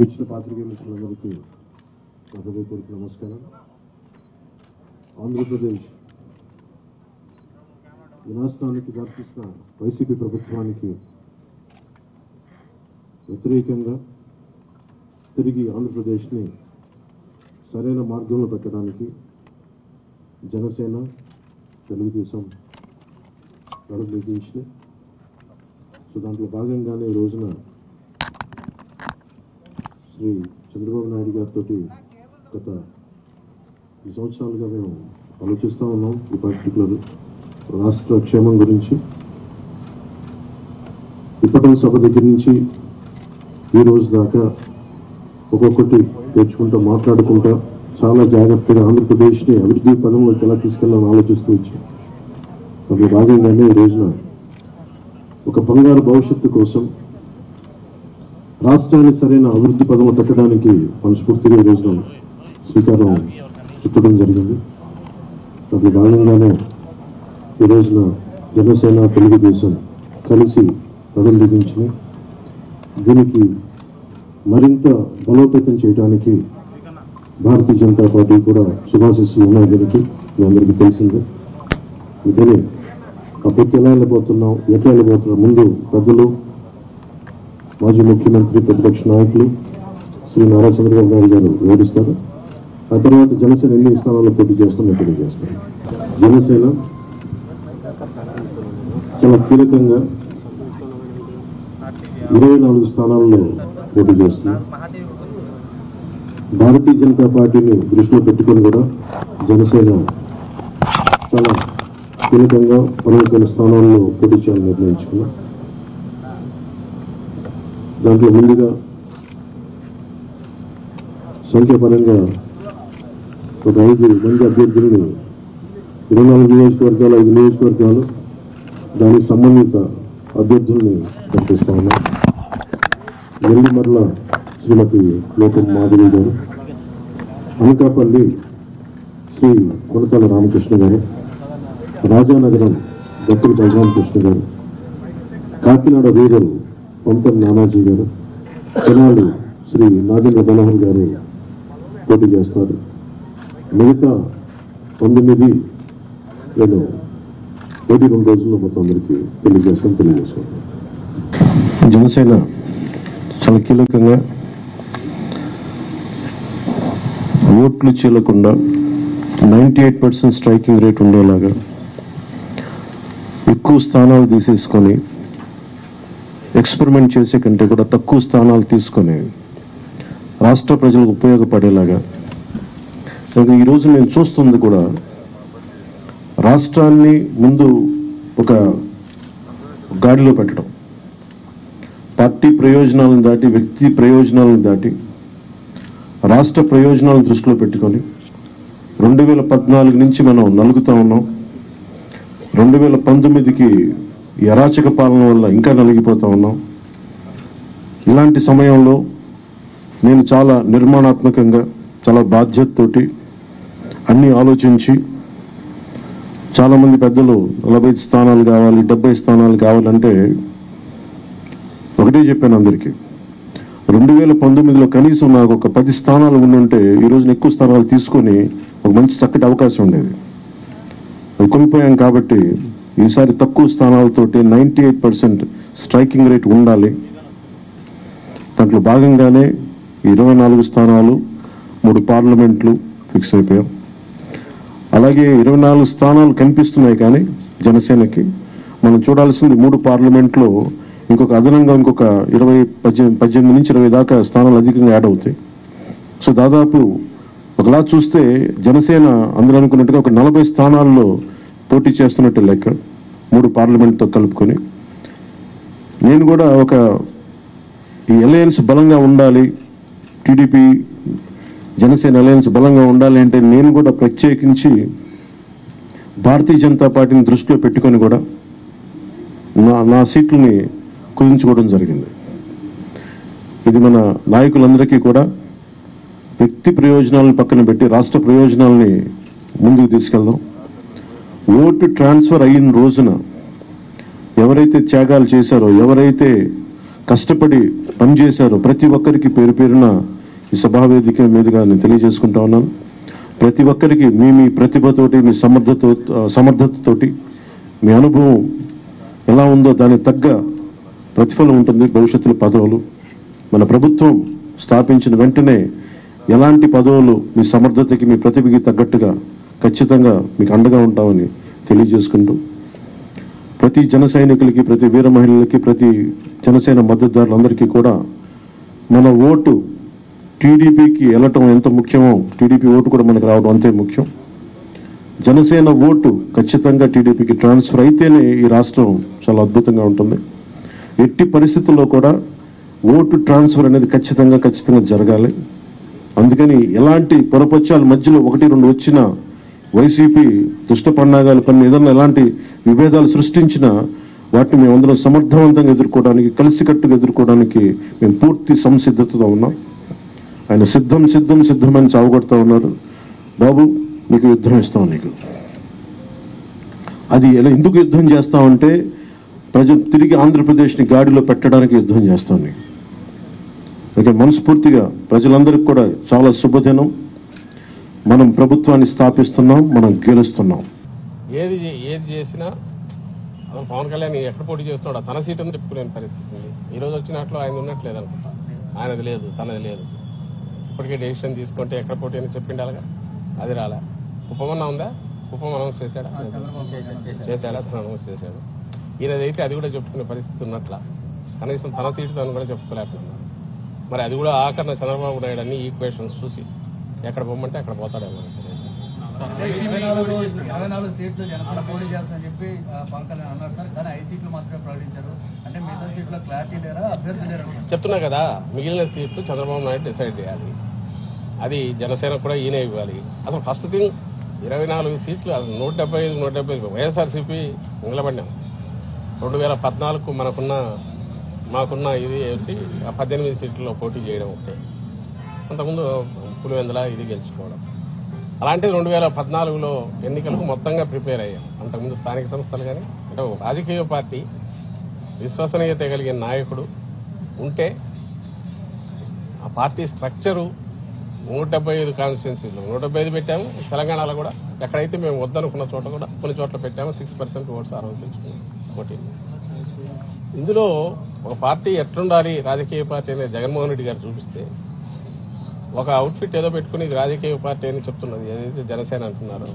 వచ్చిన పాత్రికేయ మిత్రులందరికీ నా హృదయపూర్వక నమస్కారం. ఆంధ్రప్రదేశ్ వినాశనానికి దారితీసిన వైసీపీ ప్రభుత్వానికి వ్యతిరేకంగా తిరిగి ఆంధ్రప్రదేశ్ని సరైన మార్గంలో పెట్టడానికి జనసేన, తెలుగుదేశం నడుంబిగించినాయి. సో దాంట్లో భాగంగానే ఈ రోజున శ్రీ చంద్రబాబు నాయుడు గారితో గత 2 సంవత్సరాలుగా మేము ఆలోచిస్తూ ఉన్నాం. ఈ పర్టికులర్ రాష్ట్ర క్షేమం గురించి ఇప్పటి సభ దగ్గర నుంచి ఈ రోజు దాకా ఒక్కొక్కటి తెచ్చుకుంటూ మాట్లాడుకుంటూ చాలా జాగ్రత్తగా ఆంధ్రప్రదేశ్ని అభివృద్ధి పదంలోకి ఎలా తీసుకెళ్ళాలని ఆలోచిస్తూ వచ్చాం. అందులో భాగంగానే ఈ రోజున ఒక బంగారు భవిష్యత్తు కోసం రాష్ట్రాన్ని సరైన అభివృద్ధి పదంలో పెట్టడానికి మనస్ఫూర్తిగా ఈ రోజున శ్రీకారం చుట్టడం జరిగింది. అందులో భాగంగానే ఈ రోజున జనసేన, తెలుగుదేశం కలిసి నడుం బిగించినాయి. దీనికి మరింత బలోపేతం చేయడానికి భారతీయ జనతా పార్టీ కూడా శుభాశిస్సులు ఉన్నాయి. దీనికి మీ అందరికీ తెలిసిందే. అందుకని అప్పుడు ఎలా వెళ్ళిపోతున్నాం, ఎట్లా వెళ్ళిపోతున్నాం, ముందు పెద్దలు, మాజీ ముఖ్యమంత్రి, ప్రతిపక్ష నాయకులు శ్రీ నారా చంద్రబాబు నాయుడు గారు వివరిస్తారు. ఆ తర్వాత జనసేన ఎన్ని స్థానాల్లో పోటీ చేస్తామో తెలియజేస్తారు. జనసేన చాలా కీలకంగా 24 స్థానాల్లో పోటీ చేస్తుంది. భారతీయ జనతా పార్టీని దృష్టిలో పెట్టుకొని కూడా జనసేన చాలా కీలకంగా 15 స్థానాల్లో పోటీ చేయాలని నిర్ణయించుకున్నాం. దాంట్లో ముందుగా సంఖ్యాపరంగా ఒక 5 మంది అభ్యర్థులను 24 నియోజకవర్గాలు, 5 నియోజకవర్గాలు దానికి సంబంధిత అభ్యర్థుల్ని ప్రకటిస్తా ఉన్నాం. నెల్లిమర్ల శ్రీమతి లోకం మాధవి గారు, అనకాపల్లి శ్రీ కొనతాల రామకృష్ణ గారు, రాజానగరం దత్తుల బలరామకృష్ణ గారు, కాకినాడ రూరల్ పంతం నానాజీ గారు, తెనాలి శ్రీ నాగేంద్ర మనోహర్ గారు పోటీ చేస్తారు. మిగతా 19 నేను 2 రోజుల్లో మొత్తం అందరికీ తెలియజేసుకుంటాను. జనసేన చాలా కీలకంగా ఓట్లు చీలకుండా 98% స్ట్రైకింగ్ రేట్ ఉండేలాగా ఎక్కువ స్థానాలు తీసేసుకొని ఎక్స్పెరిమెంట్ చేసే కంటే కూడా తక్కువ స్థానాలు తీసుకొని రాష్ట్ర ప్రజలకు ఉపయోగపడేలాగా ఈరోజు నేను చూస్తుంది కూడా రాష్ట్రాన్ని ముందు ఒక గాడిలో పెట్టడం, పార్టీ ప్రయోజనాలను దాటి, వ్యక్తి ప్రయోజనాలను దాటి రాష్ట్ర ప్రయోజనాలను దృష్టిలో పెట్టుకొని 2014 నుంచి మనం నలుగుతూ ఉన్నాం. 2019కి అరాచక పాలన వల్ల ఇంకా నలిగిపోతూ ఉన్నాం. ఇలాంటి సమయంలో నేను చాలా నిర్మాణాత్మకంగా, చాలా బాధ్యతతోటి అన్నీ ఆలోచించి, చాలామంది పెద్దలు 45 స్థానాలు కావాలి, 70 స్థానాలు కావాలంటే ఒకటే చెప్పాను అందరికీ. 2019లో కనీసం నాకు ఒక 10 స్థానాలు ఉండుంటే ఈరోజు ఎక్కువ స్థానాలు తీసుకొని ఒక మంచి చక్కటి అవకాశం ఉండేది. అది కోల్పోయాం. కాబట్టి ఈసారి తక్కువ స్థానాలతోటి 98% స్ట్రైకింగ్ రేట్ ఉండాలి. దాంట్లో భాగంగానే 24 స్థానాలు, 3 పార్లమెంట్లు ఫిక్స్ అయిపోయాం. అలాగే 24 స్థానాలు కనిపిస్తున్నాయి. కానీ జనసేనకి మనం చూడాల్సింది 3 పార్లమెంట్లో ఇంకొక అదనంగా ఇంకొక 18 నుంచి 20 దాకా స్థానాలు అధికంగా యాడ్ అవుతాయి. సో దాదాపు ఒకలా చూస్తే జనసేన అందరూ అనుకున్నట్టుగా ఒక 40 స్థానాల్లో పోటీ చేస్తున్నట్టు లెక్క, 3 పార్లమెంట్తో కలుపుకొని. నేను కూడా ఈ అలయన్స్ బలంగా ఉండాలి, టీడీపీ జనసేన అలయన్స్ బలంగా ఉండాలి అంటే నేను కూడా ప్రత్యేకించి భారతీయ జనతా పార్టీని దృష్టిలో పెట్టుకొని కూడా నా సీట్లని కుదించుకోవడం జరిగింది. ఇది మన నాయకులందరికీ కూడా వ్యక్తి ప్రయోజనాలను పక్కన పెట్టి రాష్ట్ర ప్రయోజనాలని ముందుకు తీసుకెళ్దాం. ఓటు ట్రాన్స్ఫర్ అయిన రోజున ఎవరైతే త్యాగాలు చేశారో, ఎవరైతే కష్టపడి పనిచేశారో ప్రతి ఒక్కరికి పేరు పేరున ఈ సభావేదిక మీదుగా నేను తెలియజేసుకుంటా ఉన్నాను. ప్రతి ఒక్కరికి మీ ప్రతిభతోటి, మీ సమర్థతతోటి, మీ అనుభవం ఎలా ఉందో దానికి తగ్గ ప్రతిఫలం ఉంటుంది భవిష్యత్తులో పదవులు. మన ప్రభుత్వం స్థాపించిన వెంటనే ఎలాంటి పదవులు మీ సమర్థతకి, మీ ప్రతిభకి తగ్గట్టుగా ఖచ్చితంగా మీకు అండగా ఉంటామని తెలియజేసుకుంటూ, ప్రతి జన సైనికులకి, ప్రతి వీర మహిళలకి, ప్రతి జనసేన మద్దతుదారులందరికీ కూడా మన ఓటు టీడీపీకి వెళ్ళటం ఎంత ముఖ్యమో టీడీపీ ఓటు కూడా మనకు రావడం అంతే ముఖ్యం. జనసేన ఓటు ఖచ్చితంగా టీడీపీకి ట్రాన్స్ఫర్ అయితేనే ఈ రాష్ట్రం చాలా అద్భుతంగా ఉంటుంది. ఎట్టి పరిస్థితుల్లో కూడా ఓటు ట్రాన్స్ఫర్ అనేది ఖచ్చితంగా జరగాలి. అందుకని ఎలాంటి పొరపచ్చాల మధ్యలో 1-2 వచ్చినా వైసీపీ దుష్ట పన్నాగాలు పని ఏదన్నా ఎలాంటి విభేదాలు సృష్టించినా వాటిని మేమందరం సమర్థవంతంగా ఎదుర్కోవడానికి, కలిసికట్టుగా ఎదుర్కోవడానికి మేము పూర్తి సంసిద్ధతతో ఉన్నాం. ఆయన సిద్ధమని చావగొడతా ఉన్నారు. బాబు నీకు యుద్ధం ఇస్తాం, నీకు అది ఎలా ఎందుకు యుద్ధం చేస్తామంటే ప్రజలు తిరిగి ఆంధ్రప్రదేశ్ని గాడిలో పెట్టడానికి యుద్ధం చేస్తాం నీకు. అయితే మనస్ఫూర్తిగా ప్రజలందరికీ కూడా చాలా శుభదినం. మనం ప్రభుత్వాన్ని స్థాపిస్తున్నాం, మనం గెలుస్తున్నాం. ఏది చేసినా అసలు పవన్ కళ్యాణ్ ఎక్కడ పోటీ చేస్తున్నాడో తన సీటు చెప్పుకునే పరిస్థితి ఉంది. ఈరోజు వచ్చినట్లు ఆయన ఉన్నట్లేదు అనుకుంటా. ఆయనది లేదు, తనది లేదు. ఇప్పటికే డెసిషన్ తీసుకుంటే ఎక్కడ పోటీ అని చెప్పిండి అలాగా, అది రాలే. ఉపమన్నా ఉందా? ఉపమ అనౌన్స్ చేశాడా? తను అనౌన్స్ చేశాడు. ఈయనదైతే అది కూడా చెప్పుకునే పరిస్థితి ఉన్నట్ల. కనీసం తన సీటు తను కూడా చెప్పుకోలేకపోతున్నాడు. మరి అది కూడా ఆఖరణ చంద్రబాబు నాయుడు అన్ని ఈక్వేషన్స్ చూసి ఎక్కడ పొమ్మంటే అక్కడ పోతాడేమో. 24 సీట్లు జనసేన పోటీ చేస్తానని చెప్పి పవన్ కళ్యాణ్ అన్నారు సార్, కానీ 5 సీట్లు మాత్రమే ప్రకటించారు. అంటే మిగతా సీట్లో క్లారిటీ లేరా, అభ్యర్థి లేరా? చెప్తున్నా కదా, మిగిలిన సీట్లు చంద్రబాబు నాయుడు డిసైడ్ చేయాలి. అది జనసేన కూడా ఈయన ఇవ్వాలి. అసలు ఫస్ట్ థింగ్ 24 సీట్లు, 175 వైఎస్ఆర్సీపీ నిలబడినాం. 2014 మాకున్న ఇది వచ్చి 18 సీట్లలో పోటీ చేయడం ఒకటే. అంతకుముందు పులివెందుల ఇది గెలుచుకోవడం. అలాంటిది 2014లో ఎన్నికలకు మొత్తంగా ప్రిపేర్ అయ్యాం. అంతకుముందు స్థానిక సంస్థలు కానీ అంటే రాజకీయ పార్టీ విశ్వసనీయత కలిగిన నాయకుడు ఉంటే ఆ పార్టీ స్ట్రక్చరు 175 కాన్స్టిట్యున్సీలో 175 పెట్టాము. తెలంగాణలో కూడా ఎక్కడైతే మేము వద్దనుకున్న చోట కూడా కొన్ని చోట్ల పెట్టాము. 6% ఓట్స్ ఆ రోజు తెచ్చుకున్నాం పోటీ. ఇందులో ఒక పార్టీ ఎట్లుండాలి రాజకీయ పార్టీ అనేది జగన్మోహన్ రెడ్డి గారు చూపిస్తే, ఒక అవుట్ఫిట్ ఏదో పెట్టుకుని ఇది రాజకీయ పార్టీ అని చెప్తున్నది ఏదైతే జనసేన అంటున్నారో,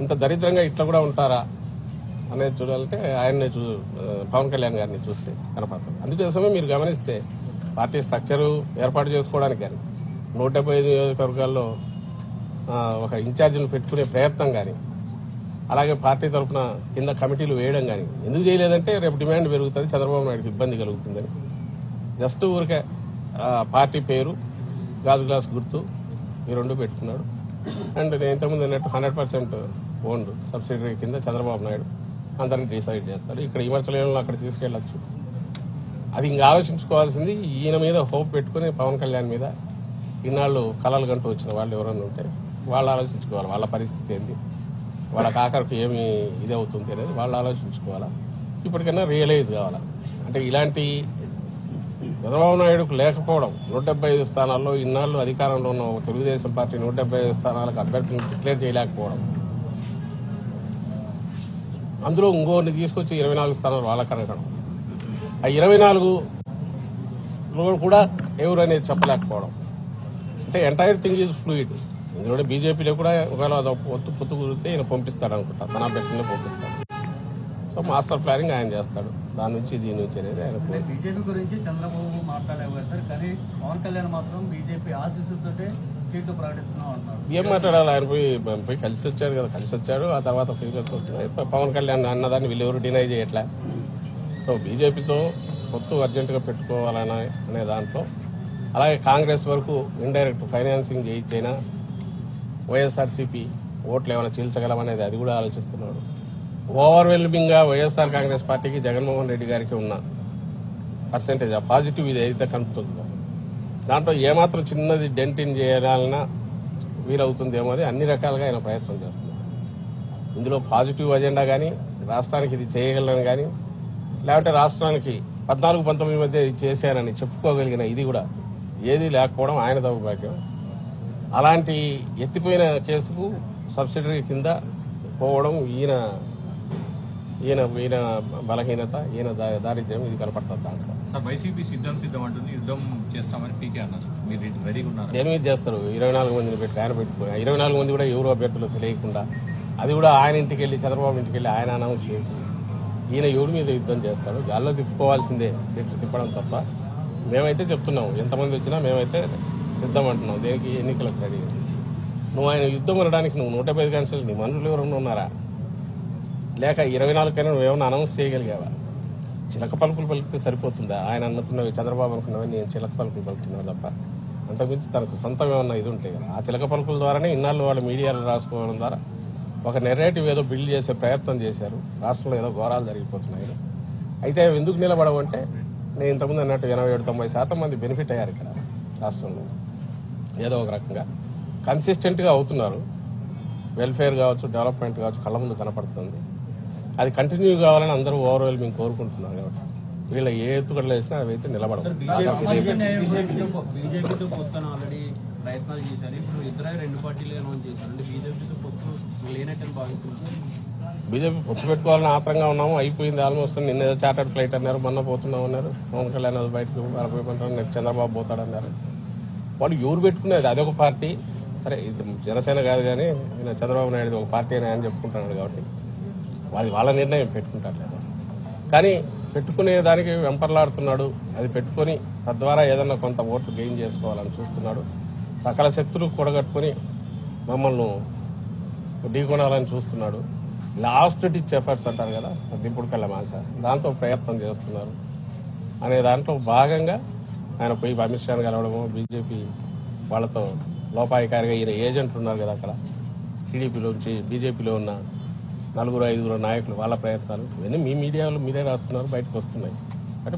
ఇంత దరిద్రంగా ఇట్లా కూడా ఉంటారా అనేది చూడాలంటే ఆయన్ని పవన్ కళ్యాణ్ గారిని చూస్తే కనపడుతుంది. అందుకోసమే మీరు గమనిస్తే పార్టీ స్ట్రక్చరు ఏర్పాటు చేసుకోవడానికి కానీ 175 నియోజకవర్గాల్లో ఒక ఇన్ఛార్జిని పెట్టుకునే ప్రయత్నం కానీ, అలాగే పార్టీ తరఫున కింద కమిటీలు వేయడం కానీ ఎందుకు చేయలేదంటే రేపు డిమాండ్ పెరుగుతుంది, చంద్రబాబు నాయుడుకి ఇబ్బంది కలుగుతుందని. జస్ట్ ఊరికే పార్టీ పేరు, గాజు గ్లాస్ గుర్తు ఈ 2 పెట్టుకున్నాడు. అండ్ నేను ఇంతకుముందు అన్నట్టు 100% ఓన్డ్ సబ్సిడరీ కింద చంద్రబాబు నాయుడు అందరినీ డిసైడ్ చేస్తాడు. ఇక్కడ విమర్శలను అక్కడ తీసుకెళ్లొచ్చు. అది ఇంకా ఆలోచించుకోవాల్సింది ఈయన మీద హోప్ పెట్టుకుని పవన్ కళ్యాణ్ మీద ఇన్నాళ్ళు కలలు గంటూ వచ్చిన వాళ్ళు ఎవరన్నా ఉంటే వాళ్ళు ఆలోచించుకోవాలి. వాళ్ళ పరిస్థితి ఏంటి, వాళ్ళకి ఆఖరికి ఏమి ఇది అవుతుంది అనేది వాళ్ళు ఆలోచించుకోవాలా. ఇప్పటికైనా రియలైజ్ కావాలా. అంటే ఇలాంటి చంద్రబాబు నాయుడుకు లేకపోవడం, 175 స్థానాల్లో ఇన్నాళ్ళు అధికారంలో ఉన్న తెలుగుదేశం పార్టీ 175 స్థానాలకు అభ్యర్థులను డిక్లేర్ చేయలేకపోవడం, అందులో ఇంకోరిని తీసుకొచ్చి 24 స్థానాలు వాళ్ళకి అనగడం, ఆ 24లో కూడా ఎవరు అనేది చెప్పలేకపోవడం. అంటే ఎంటైర్ థింగ్ ఈజ్ ఫ్లూయిడ్. ఇందులో బీజేపీలో కూడా ఒకవేళ పొత్తు కుదిరితే ఈయన పంపిస్తాడు అనుకుంటా, తన అభ్యర్థులనే పంపిస్తాడు. సో మాస్టర్ ప్లానింగ్ ఆయన చేస్తాడు. దాని నుంచి దీని నుంచి అనేది ఆయన. బీజేపీ గురించి చంద్రబాబు మాట్లాడేవారు సార్, కానీ పవన్ కళ్యాణ్ మాత్రం బీజేపీ ఆశీస్సులతో సీట్లు ప్రకటిస్తున్నాం అంటున్నారు. ఏం మాట్లాడాలి, ఆయన పోయి కలిసి వచ్చాడు కదా, కలిసి వచ్చాడు. ఆ తర్వాత ఫీలింగ్స్ వస్తున్నాయి. పవన్ కళ్యాణ్ అన్నదాన్ని వీళ్ళెవరు డినై చేయట్లే. సో బీజేపీతో పొత్తు అర్జెంటుగా పెట్టుకోవాలనే దాంట్లో, అలాగే కాంగ్రెస్ వరకు ఇండైరెక్ట్ ఫైనాన్సింగ్ చేయించైనా వైఎస్ఆర్సీపీ ఓట్లు ఏమైనా చీల్చగలమనేది అది కూడా ఆలోచిస్తున్నాడు. ఓవర్వెల్మింగ్ గా వైఎస్ఆర్ కాంగ్రెస్ పార్టీకి జగన్మోహన్ రెడ్డి గారికి ఉన్న పర్సెంటేజ్ ఆ పాజిటివ్ ఇది అయితే కనుపుతుందో దాంట్లో ఏమాత్రం చిన్నది డెంటిన్ చేయాలన్నా వీలవుతుందేమో అది అన్ని రకాలుగా ఆయన ప్రయత్నం చేస్తున్నారు. ఇందులో పాజిటివ్ అజెండా కానీ, రాష్ట్రానికి ఇది చేయగలను కానీ, లేకపోతే రాష్ట్రానికి 14-19 మధ్య చేశానని చెప్పుకోగలిగిన ఇది కూడా ఏది లేకపోవడం ఆయన దౌర్భాగ్యం. అలాంటి ఎత్తిపోయిన కేసుకు సబ్సిడరీ కింద పోవడం ఈయన బలహీనత, ఈయన దారిద్ర్యం ఇది కనపడుతుంది దాంట్లో. సార్ వైసీపీ సిద్ధం అంటుంది, యుద్ధం చేస్తామని పీకే అన్నారు. మీరు రెడీగా ఉన్నారు? దేని మీద చేస్తారు? 24 మందిని ఆయన పెట్టుకుని 24 మంది కూడా ఎవరు అభ్యర్థులు తెలియకుండా, అది కూడా ఆయన ఇంటికి వెళ్ళి చంద్రబాబు ఇంటికి వెళ్ళి ఆయన అనౌన్స్ చేసి ఈయన ఎవరి మీద యుద్ధం చేస్తాడు? గాల్లో తిప్పుకోవాల్సిందే, తిప్పడం తప్ప. మేమైతే చెప్తున్నాము, ఎంతమంది వచ్చినా మేమైతే సిద్ధం అంటున్నాం. దేనికి? ఎన్నికలకు రెడీ. నువ్వు ఆయన యుద్ధం అనడానికి నువ్వు 115 కాన్స్టిట్యూన్సీ నీ మనుషులు ఎవరన్నా ఉన్నారా? లేక 24 కైనా నువ్వేమన్నా అనౌన్స్ చేయగలిగావా? చిలక పలుకులు పలికితే సరిపోతుందా? ఆయన అనుకున్నవి, చంద్రబాబు అనుకున్నవి నేను చిలక పలుకులు పలుకుతున్నాను తప్ప అంతకుమించి తనకు సొంతంగా ఉన్న ఇది ఉంటాయి కదా. ఆ చిలక పలుకుల ద్వారానే ఇన్నాళ్ళు వాళ్ళు మీడియాలో రాసుకోవడం ద్వారా ఒక నెరేటివ్ ఏదో బిల్డ్ చేసే ప్రయత్నం చేశారు. రాష్ట్రంలో ఏదో ఘోరాలు జరిగిపోతున్నాయి. అయితే అవి ఎందుకు నిలబడవంటే, నేను ఇంతకుముందు అన్నట్టు 87-90% మంది బెనిఫిట్ అయ్యారు ఇక్కడ రాష్ట్రంలో. ఏదో ఒక రకంగా కన్సిస్టెంట్గా అవుతున్నారు. వెల్ఫేర్ కావచ్చు, డెవలప్మెంట్ కావచ్చు కళ్ళ ముందు కనపడుతుంది. అది కంటిన్యూ కావాలని అందరూ ఓవర్వెల్మింగ్ కోరుకుంటున్నారు. కాబట్టి వీళ్ళ ఏ ఎత్తుగడలు వేసినా అవి అయితే నిలబడవు. బీజేపీతో పొత్తున ఆల్రెడీ ప్రయత్నాలు చేశారు. ఇప్పుడు ఇద్దరు 2 పార్టీలు అనౌన్స్ చేశారు. అంటే బీజేపీతో పొత్తు లేనట్టని భావిస్తున్నారు. బీజేపీ పొత్తు పెట్టుకోవాలని ఆత్రంగా ఉన్నాము. అయిపోయింది ఆల్మోస్ట్. నిన్న ఏదో చార్టర్డ్ ఫ్లైట్ అన్నారు, మొన్న పోతున్నాం అన్నారు. పవన్ కళ్యాణ్ అది బయటకు వెళ్ళిపోయిమంటారు. నెక్స్ట్ చంద్రబాబు పోతాడన్నారు. వాళ్ళు ఎవరు పెట్టుకునేది అదొక పార్టీ. సరే, ఇది జనసేన కాదు కానీ ఈయన చంద్రబాబు నాయుడు ఒక పార్టీ అని ఆయన చెప్పుకుంటున్నాడు కాబట్టి వాళ్ళ నిర్ణయం పెట్టుకుంటారు. కానీ పెట్టుకునే దానికి వెంపర్లాడుతున్నాడు. అది పెట్టుకుని తద్వారా ఏదన్నా కొంత ఓట్లు గెయిన్ చేసుకోవాలని చూస్తున్నాడు. సకల శక్తులు కూడగట్టుకుని మమ్మల్ని ఢీకొనాలని చూస్తున్నాడు. లాస్ట్ డిచ్ ఎఫర్ట్స్ అంటారు కదా, దింపుడు కళ్ళ మాస, దాంతో ప్రయత్నం చేస్తున్నారు అనే దాంట్లో భాగంగా ఆయన పోయి అమిత్ షాను కలవడము, బీజేపీ వాళ్ళతో లోపాయికారిగా ఈయన ఏజెంట్లు ఉన్నారు కదా అక్కడ టీడీపీలోంచి బీజేపీలో ఉన్న 4-5 నాయకులు, వాళ్ళ ప్రయత్నాలు ఇవన్నీ మీ మీడియాలో మీరే రాస్తున్నారు, బయటకు వస్తున్నాయి. అంటే